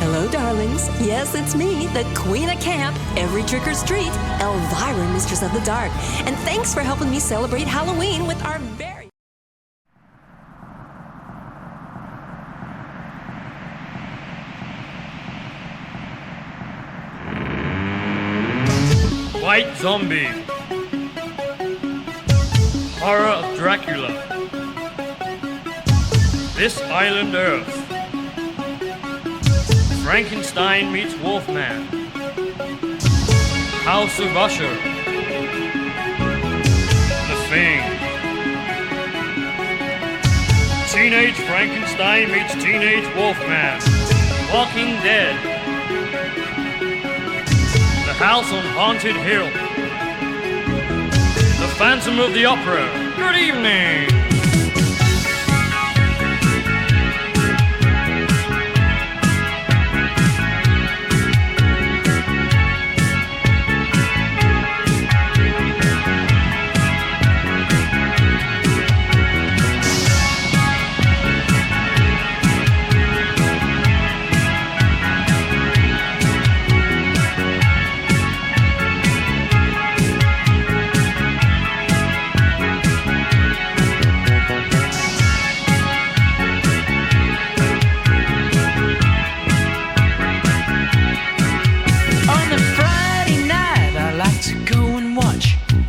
Hello, darlings. Yes, it's me, the Queen of Camp, every trick or street, Elvira, Mistress of the Dark. And thanks for helping me celebrate Halloween with our very... White Zombie. Horror of Dracula. This Island Earth. Frankenstein meets Wolfman. House of Usher. The Thing. Teenage Frankenstein meets Teenage Wolfman. Walking Dead. The House on Haunted Hill. The Phantom of the Opera. Good evening.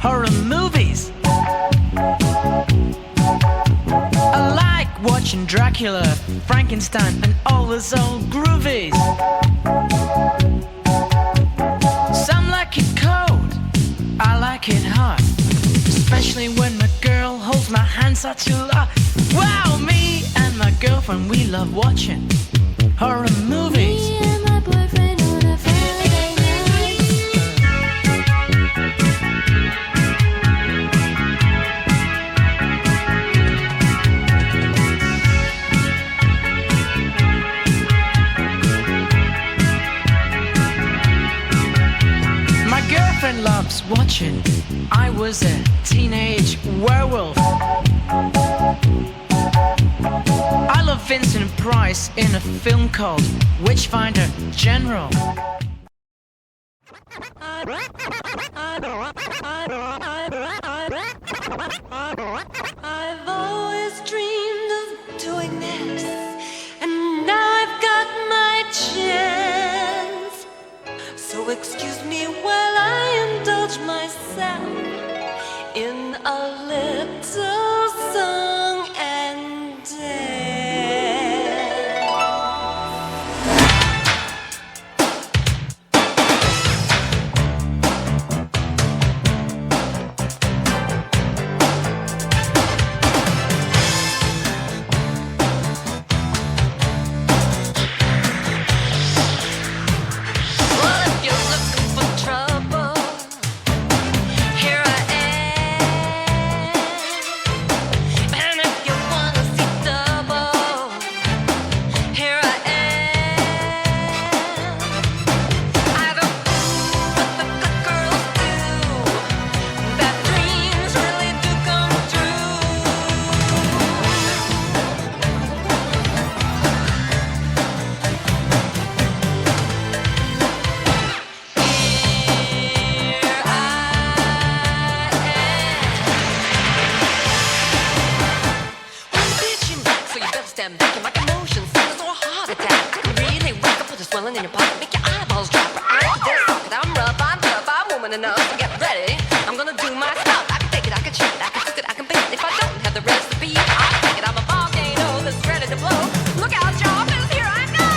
Horror movies. I like watching Dracula, Frankenstein, and all those old groovies. Some like it cold, I like it hot, especially when my girl holds my hand such a lot. Wow, me and my girlfriend, we love watching horror movies. Me and my boyfriend on a Friday night. My girlfriend loves watching I Was a Teenage Werewolf. I love Vincent Price in a film called Witchfinder General. I've always dreamed of doing this, and now I've got my chance. So excuse me while I indulge myself in a little song and dance. Well, if you're looking for trouble, here I am. And if you wanna see double, here I am. I don't do what the good girls do, that dreams really do come true. Here I am. I'm bitching back, so you better stand back. And my emotions sickness or a heart attack. You can really wake up with a swelling in your pocket, make your eyeballs drop. After this, I'm rough, I'm tough, I'm woman enough. So get ready, I'm gonna do my stuff. I can take it, I can shake it, I can cook it, I can bake it. If I don't have the recipe, I'll take it. I'm a volcano that's ready to blow. Look out, y'all, 'cause here I go.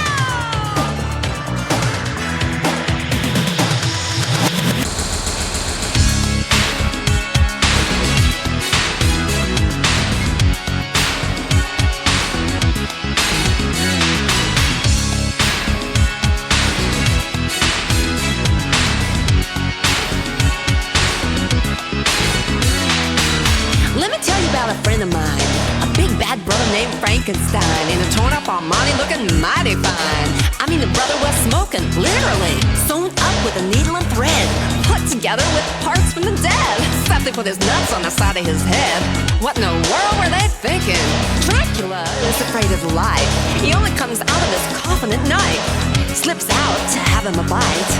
Let me tell you about a friend of mine, a big bad brother named Frankenstein, in a torn up Armani looking mighty fine. I mean, the brother was smoking, literally, sewn up with a needle and thread, put together with parts from the dead. Something put his nuts on the side of his head. What in the world were they thinking? Dracula Dracula is afraid of life. He only comes out of his coffin at night. Slips out to have him a bite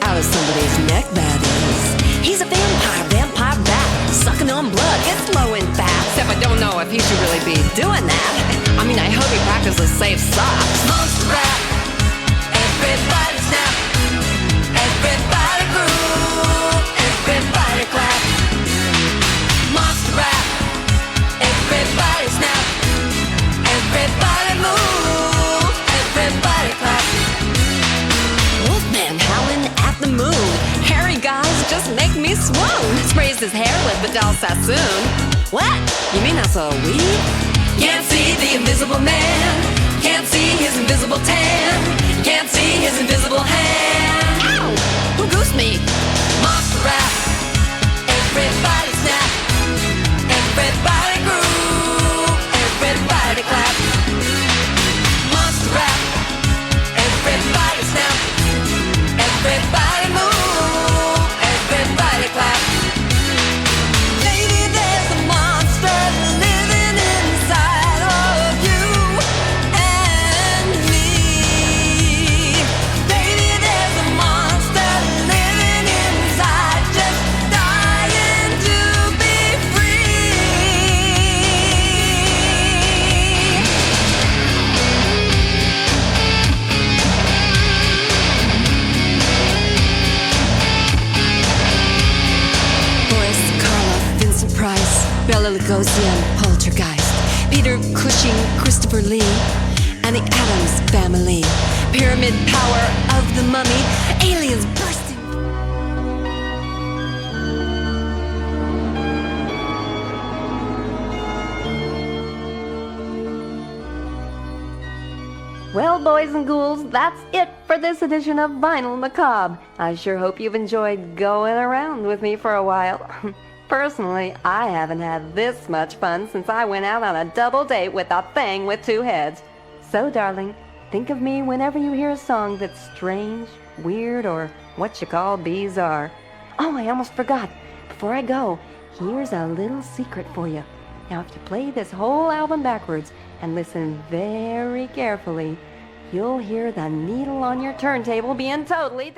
out of somebody's neck, that is. He's a vampire bat, sucking on blood, gets low and fast. Except I don't know if he should really be doing that. I mean, I hope he practices safe socks. Monster rap, everybody snap, everybody groove, everybody clap. Monster rap, everybody snap, everybody move, everybody clap. Wolfman howling at the moon. Hairy guys just make me swoon. Sprays his hair with Vidal Sassoon. What? You mean that's a weed? Can't see the invisible man. Can't see his invisible tan. Can't see his invisible hand. Ow! Who goosed me? Monster rap. Everybody snap. Everybody groove. Everybody clap. Monster rap. Everybody snap. Everybody move. Everybody clap. Lady, there's a monster living inside of you and me. Lady, there's a monster living inside, just dying to be free. Boris Karloff, Vincent Price, Bela Lugosi and Poltergeist, Peter Cushing, Christopher Lee, and the Addams Family, Pyramid Power of the Mummy, aliens bursting. Well, boys and ghouls, that's it for this edition of Vinyl Macabre. I sure hope you've enjoyed going around with me for a while. Personally, I haven't had this much fun since I went out on a double date with a thing with two heads. So, darling, think of me whenever you hear a song that's strange, weird, or what you call bizarre. Oh, I almost forgot. Before I go, here's a little secret for you. Now, if you play this whole album backwards and listen very carefully, you'll hear the needle on your turntable being totally